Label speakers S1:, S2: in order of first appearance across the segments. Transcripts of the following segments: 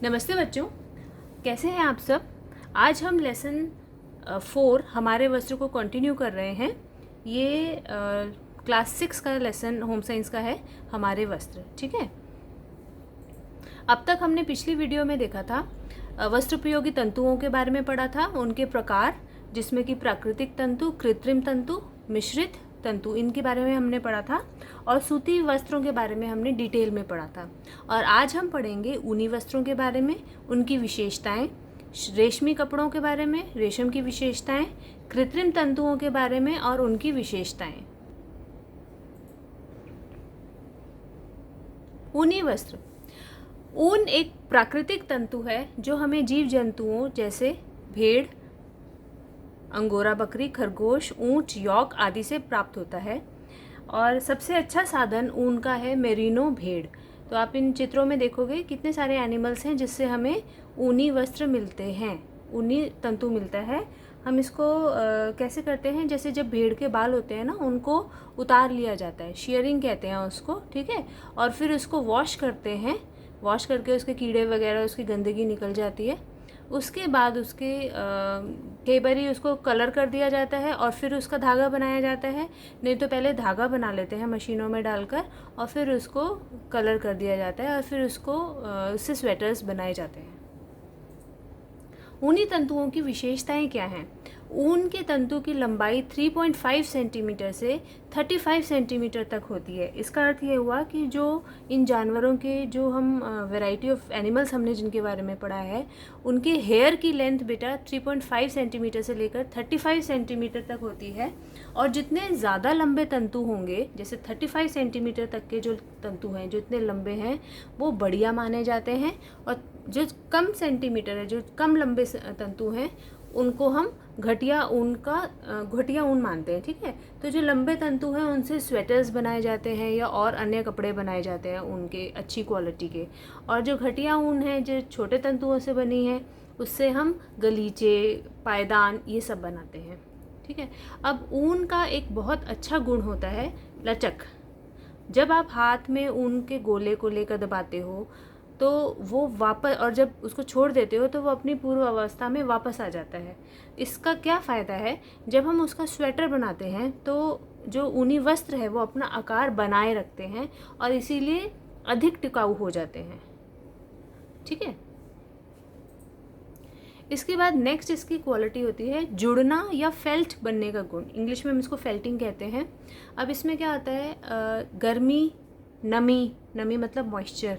S1: नमस्ते बच्चों, कैसे हैं आप सब। आज हम लेसन 4 हमारे वस्त्र को कंटिन्यू कर रहे हैं। ये क्लास 6 का लेसन होम साइंस का है, हमारे वस्त्र। ठीक है, अब तक हमने पिछली वीडियो में देखा था वस्त्र उपयोगी तंतुओं के बारे में पढ़ा था, उनके प्रकार, जिसमें कि प्राकृतिक तंतु, कृत्रिम तंतु, मिश्रित तंतु, इनके बारे में हमने पढ़ा था। और सूती वस्त्रों के बारे में हमने डिटेल में पढ़ा था। और आज हम पढ़ेंगे ऊनी वस्त्रों के बारे में, उनकी विशेषताएं, रेशमी कपड़ों के बारे में, रेशम की विशेषताएं, कृत्रिम तंतुओं के बारे में और उनकी विशेषताएं। ऊनी वस्त्र। ऊन एक प्राकृतिक तंतु है जो हमें जीव जंतुओं जैसे भेड़, अंगोरा बकरी, खरगोश, ऊंट, यॉक आदि से प्राप्त होता है। और सबसे अच्छा साधन ऊन का है मेरिनो भेड़। तो आप इन चित्रों में देखोगे कितने सारे एनिमल्स हैं जिससे हमें ऊनी वस्त्र मिलते हैं, ऊनी तंतु मिलता है। हम इसको कैसे करते हैं, जैसे जब भेड़ के बाल होते हैं ना, उनको उतार लिया जाता है, शेयरिंग कहते हैं उसको। ठीक है, और फिर उसको वॉश करते हैं, वॉश करके उसके कीड़े वगैरह, उसकी गंदगी निकल जाती है। उसके बाद उसके कई बार उसको कलर कर दिया जाता है और फिर उसका धागा बनाया जाता है। नहीं तो पहले धागा बना लेते हैं मशीनों में डालकर और फिर उसको कलर कर दिया जाता है और फिर उसको उससे स्वेटर्स बनाए जाते हैं। ऊनी तंतुओं की विशेषताएं क्या हैं? ऊन के तंतु की लंबाई 3.5 सेंटीमीटर से 35 सेंटीमीटर तक होती है। इसका अर्थ ये हुआ कि जो इन जानवरों के, जो हम वैरायटी ऑफ एनिमल्स हमने जिनके बारे में पढ़ा है, उनके हेयर की लेंथ बेटा 3.5 सेंटीमीटर से लेकर 35 सेंटीमीटर तक होती है। और जितने ज़्यादा लंबे तंतु होंगे, जैसे 35 सेंटीमीटर तक के जो तंतु हैं, जो इतने लंबे हैं, वो बढ़िया माने जाते हैं। और जो कम सेंटीमीटर है, जो कम लंबे तंतु हैं, उनको हम घटिया ऊन मानते हैं। ठीक है, तो जो लंबे तंतु हैं उनसे स्वेटर्स बनाए जाते हैं या और अन्य कपड़े बनाए जाते हैं उनके अच्छी क्वालिटी के। और जो घटिया ऊन है, जो छोटे तंतुओं से बनी है, उससे हम गलीचे, पायदान, ये सब बनाते हैं। ठीक है, अब ऊन का एक बहुत अच्छा गुण होता है लचक। जब आप हाथ में ऊन के गोले को लेकर दबाते हो तो वो वापस, और जब उसको छोड़ देते हो तो वो अपनी पूर्व अवस्था में वापस आ जाता है। इसका क्या फ़ायदा है? जब हम उसका स्वेटर बनाते हैं तो जो ऊनी वस्त्र है वो अपना आकार बनाए रखते हैं और इसीलिए अधिक टिकाऊ हो जाते हैं। ठीक है, इसके बाद नेक्स्ट इसकी क्वालिटी होती है जुड़ना या फेल्ट बनने का गुण। इंग्लिश में हम इसको फेल्टिंग कहते हैं। अब इसमें क्या आता है, गर्मी, नमी मतलब मॉइस्चर,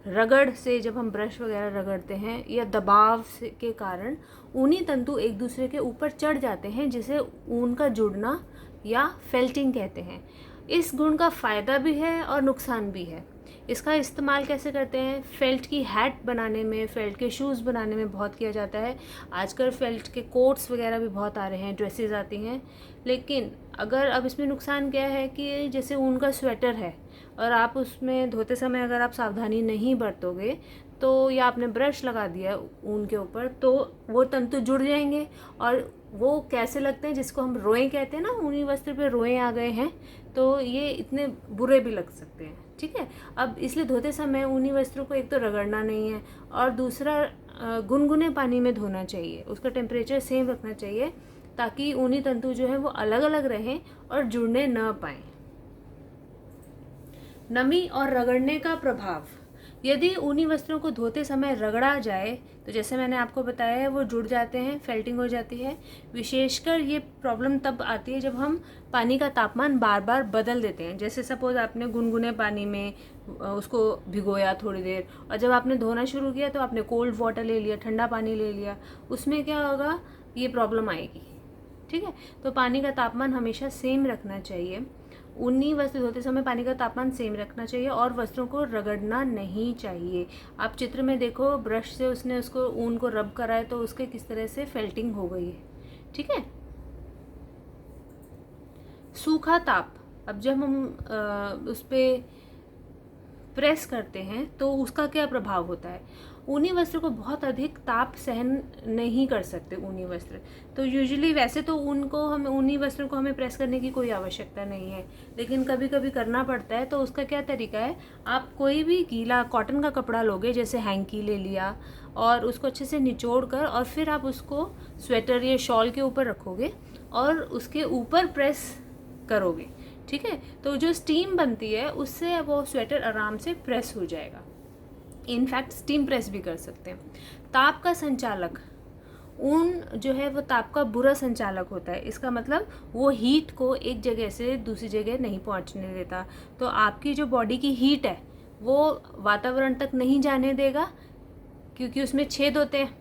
S1: रगड़ से, जब हम ब्रश वगैरह रगड़ते हैं या दबाव से के कारण ऊनी तंतु एक दूसरे के ऊपर चढ़ जाते हैं, जिसे ऊन का जुड़ना या फेल्टिंग कहते हैं। इस गुण का फ़ायदा भी है और नुकसान भी है। इसका इस्तेमाल कैसे करते हैं? फेल्ट की हैट बनाने में, फेल्ट के शूज़ बनाने में बहुत किया जाता है। आजकल फेल्ट के कोट्स वगैरह भी बहुत आ रहे हैं, ड्रेसेस आती हैं। लेकिन अगर अब इसमें नुकसान क्या है कि जैसे ऊन का स्वेटर है और आप उसमें धोते समय अगर आप सावधानी नहीं बरतोगे तो, या आपने ब्रश लगा दिया ऊन के ऊपर, तो वो तंतु जुड़ जाएंगे और वो कैसे लगते हैं, जिसको हम रोएं कहते हैं ना, ऊनी वस्त्र पे रोएं आ गए हैं, तो ये इतने बुरे भी लग सकते हैं। ठीक है, अब इसलिए धोते समय ऊनी वस्त्रों को एक तो रगड़ना नहीं है और दूसरा गुनगुने पानी में धोना चाहिए। उसका टेम्परेचर सेम रखना चाहिए ताकि ऊनी तंतु जो है वो अलग अलग रहें और जुड़ने न पाएँ। नमी और रगड़ने का प्रभाव। यदि ऊनी वस्त्रों को धोते समय रगड़ा जाए तो, जैसे मैंने आपको बताया है, वो जुड़ जाते हैं, फेल्टिंग हो जाती है। विशेषकर ये प्रॉब्लम तब आती है जब हम पानी का तापमान बार बार बदल देते हैं। जैसे सपोज़ आपने गुनगुने पानी में उसको भिगोया थोड़ी देर, और जब आपने धोना शुरू किया तो आपने कोल्ड वाटर ले लिया, ठंडा पानी ले लिया, उसमें क्या होगा, ये प्रॉब्लम आएगी। ठीक है, तो पानी का तापमान हमेशा सेम रखना चाहिए। ऊनी वस्त्र धोते समय पानी का तापमान सेम रखना चाहिए और वस्त्रों को रगड़ना नहीं चाहिए। आप चित्र में देखो, ब्रश से उसने उसको ऊन को रब करा है तो उसके किस तरह से फेल्टिंग हो गई है। ठीक है, सूखा ताप। अब जब हम उस पर प्रेस करते हैं तो उसका क्या प्रभाव होता है। ऊनी वस्त्र को बहुत अधिक ताप सहन नहीं कर सकते ऊनी वस्त्र, तो यूजुअली वैसे तो ऊनी वस्त्रों को हमें प्रेस करने की कोई आवश्यकता नहीं है, लेकिन कभी कभी करना पड़ता है। तो उसका क्या तरीका है, आप कोई भी गीला कॉटन का कपड़ा लोगे, जैसे हैंकी ले लिया, और उसको अच्छे से निचोड़ कर और फिर आप उसको स्वेटर या शॉल के ऊपर रखोगे और उसके ऊपर प्रेस करोगे, ठीक है। तो जो स्टीम बनती है उससे वो स्वेटर आराम से प्रेस हो जाएगा। इनफैक्ट स्टीम प्रेस भी कर सकते हैं। ताप का संचालक, ऊन जो है वो ताप का बुरा संचालक होता है। इसका मतलब वो हीट को एक जगह से दूसरी जगह नहीं पहुंचने देता। तो आपकी जो बॉडी की हीट है वो वातावरण तक नहीं जाने देगा, क्योंकि उसमें छेद होते हैं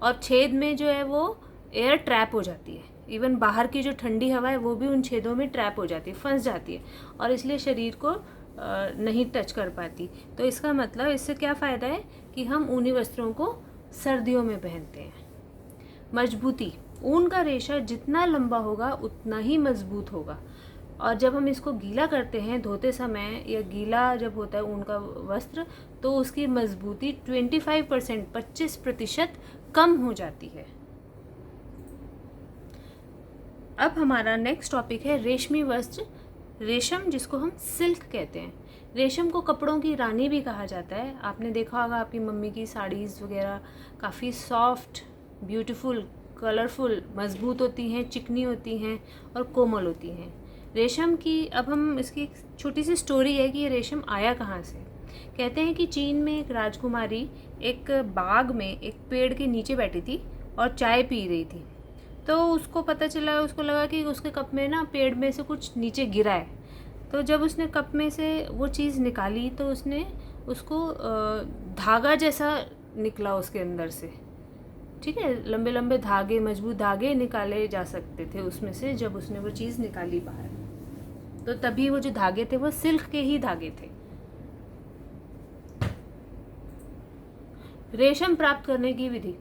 S1: और छेद में जो है वो एयर ट्रैप हो जाती है। इवन बाहर की जो ठंडी हवा है वो भी उन छेदों में ट्रैप हो जाती है, फंस जाती है, और इसलिए शरीर को नहीं टच कर पाती। तो इसका मतलब इससे क्या फ़ायदा है कि हम ऊनी वस्त्रों को सर्दियों में पहनते हैं। मजबूती, ऊन का रेशा जितना लंबा होगा उतना ही मजबूत होगा, और जब हम इसको गीला करते हैं धोते समय, या गीला जब होता है ऊन का वस्त्र, तो उसकी मजबूती 25% कम हो जाती है। अब हमारा नेक्स्ट टॉपिक है रेशमी वस्त्र। रेशम, जिसको हम सिल्क कहते हैं। रेशम को कपड़ों की रानी भी कहा जाता है। आपने देखा होगा आपकी मम्मी की साड़ीज़ वगैरह काफ़ी सॉफ्ट, ब्यूटीफुल, कलरफुल, मजबूत होती हैं, चिकनी होती हैं और कोमल होती हैं। रेशम की अब हम इसकी एक छोटी सी स्टोरी है कि ये रेशम आया कहाँ से। कहते हैं कि चीन में एक राजकुमारी एक बाग में एक पेड़ के नीचे बैठी थी और चाय पी रही थी। तो उसको पता चला, उसको लगा कि उसके कप में ना पेड़ में से कुछ नीचे गिरा है। तो जब उसने कप में से वो चीज़ निकाली तो उसने उसको धागा जैसा निकला उसके अंदर से, ठीक है। लंबे लंबे धागे, मजबूत धागे निकाले जा सकते थे उसमें से जब उसने वो चीज़ निकाली बाहर। तो तभी वो जो धागे थे वो सिल्क के ही धागे थे। रेशम प्राप्त करने की विधि।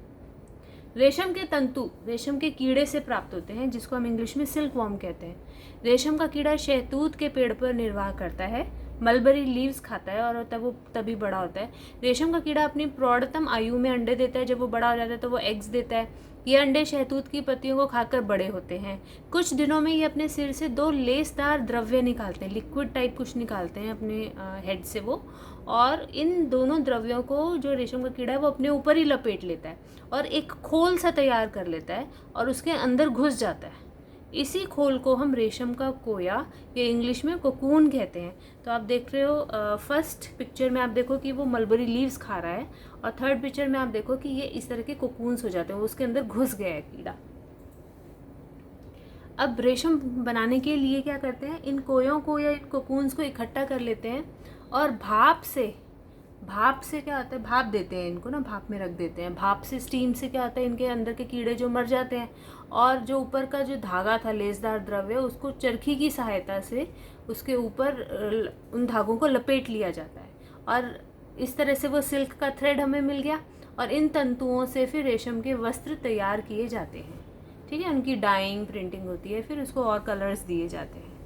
S1: रेशम के तंतु रेशम के कीड़े से प्राप्त होते हैं, जिसको हम इंग्लिश में सिल्क वॉर्म कहते हैं। रेशम का कीड़ा शहतूत के पेड़ पर निर्वाह करता है, मलबरी लीव्स खाता है और तब वो तभी बड़ा होता है। रेशम का कीड़ा अपनी प्रौढ़तम आयु में अंडे देता है। जब वो बड़ा हो जाता है तो वो एग्स देता है। ये अंडे शहतूत की पत्तियों को खाकर बड़े होते हैं। कुछ दिनों में ये अपने सिर से 2 लेसदार द्रव्य निकालते हैं, लिक्विड टाइप कुछ निकालते हैं अपने हेड से वो, और इन दोनों द्रव्यों को जो रेशम का कीड़ा है वो अपने ऊपर ही लपेट लेता है और एक खोल सा तैयार कर लेता है और उसके अंदर घुस जाता है। इसी खोल को हम रेशम का कोया या इंग्लिश में कोकून कहते हैं। तो आप देख रहे हो फर्स्ट पिक्चर में आप देखो कि वो मलबरी लीव्स खा रहा है, और थर्ड पिक्चर में आप देखो कि ये इस तरह के कोकून्स हो जाते हैं, उसके अंदर घुस गया है कीड़ा। अब रेशम बनाने के लिए क्या करते हैं, इन कोयों को या इन कोकून्स को इकट्ठा कर लेते हैं और भाप से क्या होता है, भाप देते हैं इनको ना, भाप में रख देते हैं। भाप से, स्टीम से क्या होता है, इनके अंदर के कीड़े जो मर जाते हैं, और जो ऊपर का जो धागा था, लेसदार द्रव्य, उसको चरखी की सहायता से उसके ऊपर उन धागों को लपेट लिया जाता है, और इस तरह से वो सिल्क का थ्रेड हमें मिल गया। और इन तंतुओं से फिर रेशम के वस्त्र तैयार किए जाते हैं, ठीक है। उनकी डाइंग, प्रिंटिंग होती है, फिर उसको और कलर्स दिए जाते हैं।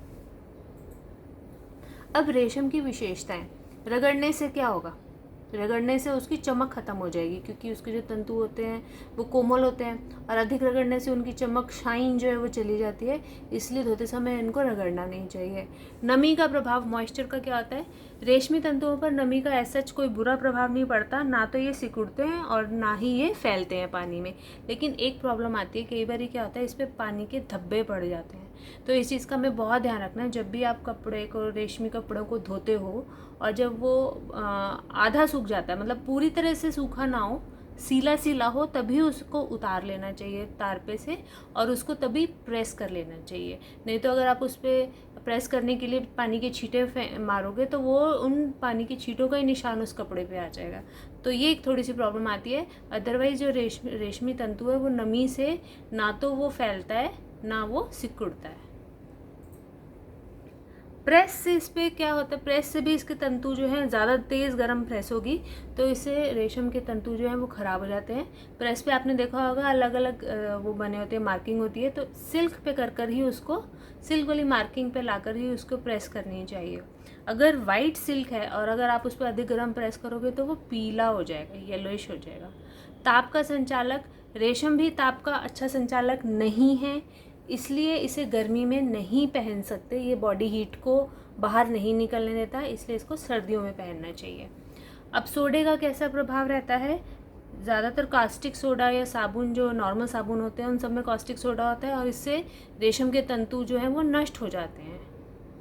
S1: अब रेशम की विशेषताएं। रगड़ने से क्या होगा, रगड़ने से उसकी चमक खत्म हो जाएगी, क्योंकि उसके जो तंतु होते हैं वो कोमल होते हैं, और अधिक रगड़ने से उनकी चमक, शाइन जो है वो चली जाती है, इसलिए धोते समय इनको रगड़ना नहीं चाहिए। नमी का प्रभाव, मॉइस्चर का क्या होता है, रेशमी तंतुओं पर नमी का ऐसा कोई बुरा प्रभाव नहीं पड़ता, ना तो ये सिकुड़ते हैं और ना ही ये फैलते हैं पानी में। लेकिन एक प्रॉब्लम आती है, कई बार क्या होता है, इस पर पानी के धब्बे पड़ जाते हैं। तो इस चीज़ का हमें बहुत ध्यान रखना है जब भी आप कपड़े को, रेशमी कपड़ों को धोते हो, और जब वो आधा सूख जाता है, मतलब पूरी तरह से सूखा ना हो, सीला सीला हो, तभी उसको उतार लेना चाहिए तार पे से, और उसको तभी प्रेस कर लेना चाहिए। नहीं तो अगर आप उस पर प्रेस करने के लिए पानी के छींटे मारोगे तो वो उन पानी की छींटों का ही निशान उस कपड़े पे आ जाएगा। तो ये एक थोड़ी सी प्रॉब्लम आती है। अदरवाइज जो रेशमी तंतु है वो नमी से ना तो वो फैलता है, ना वो सिकुड़ता है। प्रेस से इस पर क्या होता है, प्रेस से भी इसके तंतु जो हैं ज़्यादा तेज़ गर्म प्रेस होगी तो इससे रेशम के तंतु जो हैं वो ख़राब हो जाते हैं। प्रेस पे आपने देखा होगा अलग अलग वो बने होते हैं, मार्किंग होती है, तो सिल्क पे कर ही उसको, सिल्क वाली मार्किंग पे लाकर ही उसको प्रेस करनी चाहिए। अगर वाइट सिल्क है और अगर आप उस पर अधिक गर्म प्रेस करोगे तो वो पीला हो जाएगा, येलोइश हो जाएगा। ताप का संचालक, रेशम भी ताप का अच्छा संचालक नहीं है, इसलिए इसे गर्मी में नहीं पहन सकते। ये बॉडी हीट को बाहर नहीं निकलने देता, इसलिए इसको सर्दियों में पहनना चाहिए। अब सोडे का कैसा प्रभाव रहता है? ज़्यादातर कास्टिक सोडा या साबुन, जो नॉर्मल साबुन होते हैं उन सब में कास्टिक सोडा होता है और इससे रेशम के तंतु जो हैं वो नष्ट हो जाते हैं,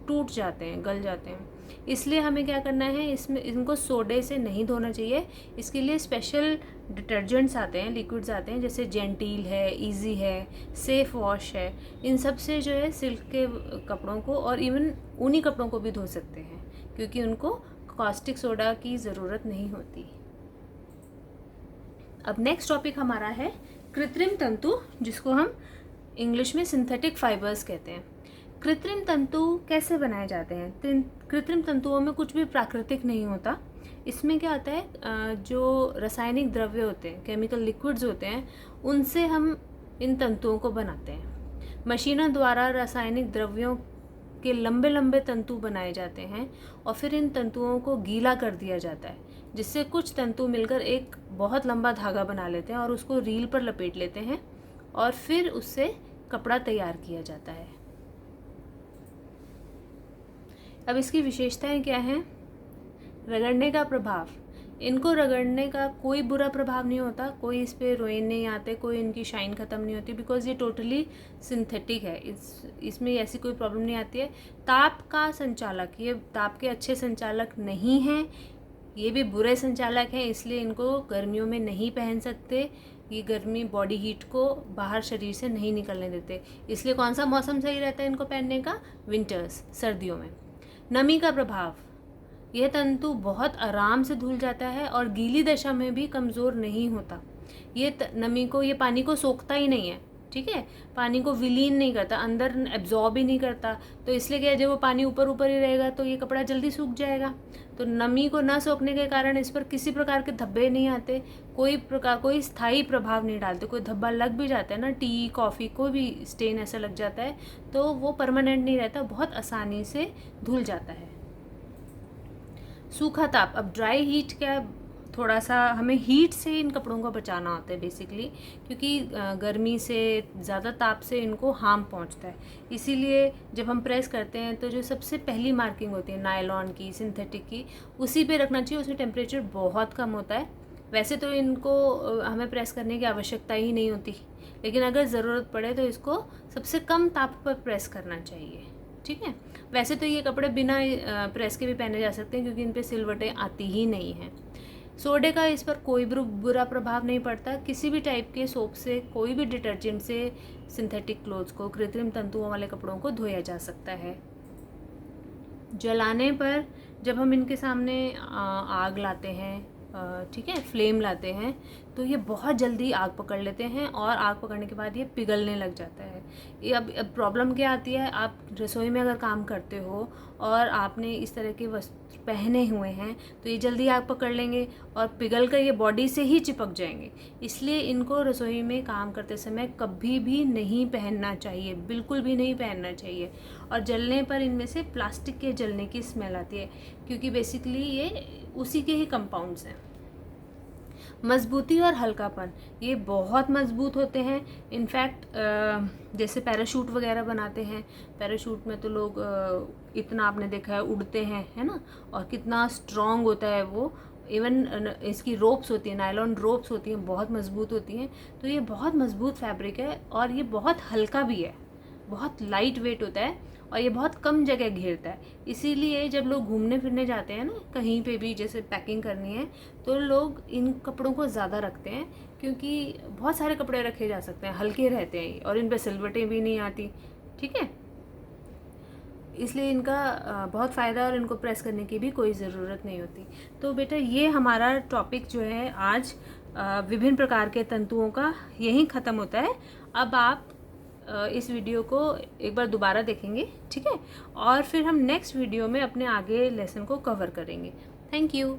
S1: टूट जाते हैं, गल जाते हैं। इसलिए हमें क्या करना है, इसमें इनको सोडे से नहीं धोना चाहिए। इसके लिए स्पेशल डिटर्जेंट्स आते हैं, लिक्विड्स आते हैं, जैसे जेंटील है, इजी है, सेफ वॉश है। इन सब से जो है सिल्क के कपड़ों को और इवन ऊनी कपड़ों को भी धो सकते हैं, क्योंकि उनको कास्टिक सोडा की ज़रूरत नहीं होती। अब नेक्स्ट टॉपिक हमारा है कृत्रिम तंतु, जिसको हम इंग्लिश में सिंथेटिक फाइबर्स कहते हैं। कृत्रिम तंतु कैसे बनाए जाते हैं? कृत्रिम तंतुओं में कुछ भी प्राकृतिक नहीं होता। इसमें क्या होता है, जो रासायनिक द्रव्य होते हैं, केमिकल लिक्विड्स होते हैं, उनसे हम इन तंतुओं को बनाते हैं। मशीनों द्वारा रासायनिक द्रव्यों के लंबे लंबे तंतु बनाए जाते हैं और फिर इन तंतुओं को गीला कर दिया जाता है, जिससे कुछ तंतु मिलकर एक बहुत लंबा धागा बना लेते हैं और उसको रील पर लपेट लेते हैं और फिर उससे कपड़ा तैयार किया जाता है। अब इसकी विशेषताएं क्या हैं? रगड़ने का प्रभाव, इनको रगड़ने का कोई बुरा प्रभाव नहीं होता, कोई इस पर रोएं नहीं आते, कोई इनकी शाइन ख़त्म नहीं होती, बिकॉज ये टोटली सिंथेटिक है। इसमें ऐसी कोई प्रॉब्लम नहीं आती है। ताप का संचालक, ये ताप के अच्छे संचालक नहीं हैं, ये भी बुरे संचालक हैं, इसलिए इनको गर्मियों में नहीं पहन सकते। ये गर्मी बॉडी हीट को बाहर शरीर से नहीं निकलने देते, इसलिए कौन सा मौसम सही रहता है इनको पहनने का? विंटर्स, सर्दियों में। नमी का प्रभाव, यह तंतु बहुत आराम से धुल जाता है और गीली दशा में भी कमज़ोर नहीं होता। ये नमी को, ये पानी को सोखता ही नहीं है, ठीक है, पानी को विलीन नहीं करता, अंदर एब्जॉर्ब ही नहीं करता। तो इसलिए क्या है, जब वो पानी ऊपर ऊपर ही रहेगा तो ये कपड़ा जल्दी सूख जाएगा। तो नमी को न सोखने के कारण इस पर किसी प्रकार के धब्बे नहीं आते, कोई स्थायी प्रभाव नहीं डालते। कोई धब्बा लग भी जाता है ना, टी कॉफ़ी कोई भी स्टेन ऐसा लग जाता है तो वो परमानेंट नहीं रहता, बहुत आसानी से धुल जाता है। सूखा ताप, अब ड्राई हीट क्या, थोड़ा सा हमें हीट से इन कपड़ों को बचाना होता है बेसिकली, क्योंकि गर्मी से, ज़्यादा ताप से इनको हार्म पहुंचता है। इसीलिए जब हम प्रेस करते हैं तो जो सबसे पहली मार्किंग होती है नायलॉन की, सिंथेटिक की, उसी पे रखना चाहिए। उसमें टेम्परेचर बहुत कम होता है। वैसे तो इनको हमें प्रेस करने की आवश्यकता ही नहीं होती, लेकिन अगर ज़रूरत पड़े तो इसको सबसे कम ताप पर प्रेस करना चाहिए, ठीक है। वैसे तो ये कपड़े बिना प्रेस के भी पहने जा सकते हैं, क्योंकि इन पे सिलवटें आती ही नहीं हैं। सोडे का इस पर कोई बुरा प्रभाव नहीं पड़ता। किसी भी टाइप के सोप से, कोई भी डिटर्जेंट से सिंथेटिक क्लोथ्स को, कृत्रिम तंतुओं वाले कपड़ों को धोया जा सकता है। जलाने पर, जब हम इनके सामने आग लाते हैं, ठीक है, फ्लेम लाते हैं, तो ये बहुत जल्दी आग पकड़ लेते हैं और आग पकड़ने के बाद ये पिघलने लग जाता है। ये अब प्रॉब्लम क्या आती है, आप रसोई में अगर काम करते हो और आपने इस तरह के वस्त्र पहने हुए हैं तो ये जल्दी आग पकड़ लेंगे और पिघल कर ये बॉडी से ही चिपक जाएंगे। इसलिए इनको रसोई में काम करते समय कभी भी नहीं पहनना चाहिए, बिल्कुल भी नहीं पहनना चाहिए। और जलने पर इनमें से प्लास्टिक के जलने की स्मेल आती है, क्योंकि बेसिकली ये उसी के ही कंपाउंड्स हैं। मजबूती और हल्कापन, ये बहुत मजबूत होते हैं। इनफैक्ट जैसे पैराशूट वगैरह बनाते हैं, पैराशूट में तो लोग इतना आपने देखा है उड़ते हैं, है ना, और कितना स्ट्रॉन्ग होता है वो। इवन इसकी रोप्स होती हैं, नायलॉन रोप्स होती हैं, बहुत मजबूत होती हैं। तो ये बहुत मजबूत फैब्रिक है और ये बहुत हल्का भी है, बहुत लाइट वेट होता है और ये बहुत कम जगह घेरता है। इसीलिए जब लोग घूमने फिरने जाते हैं ना, कहीं पे भी जैसे पैकिंग करनी है, तो लोग इन कपड़ों को ज़्यादा रखते हैं, क्योंकि बहुत सारे कपड़े रखे जा सकते हैं, हल्के रहते हैं और इन पे सिलवटें भी नहीं आती, ठीक है। इसलिए इनका बहुत फ़ायदा, और इनको प्रेस करने की भी कोई ज़रूरत नहीं होती। तो बेटा ये हमारा टॉपिक जो है आज विभिन्न प्रकार के तंतुओं का यहीं ख़त्म होता है। अब आप इस वीडियो को एक बार दोबारा देखेंगे, ठीक है, और फिर हम नेक्स्ट वीडियो में अपने आगे लेसन को कवर करेंगे। Thank you.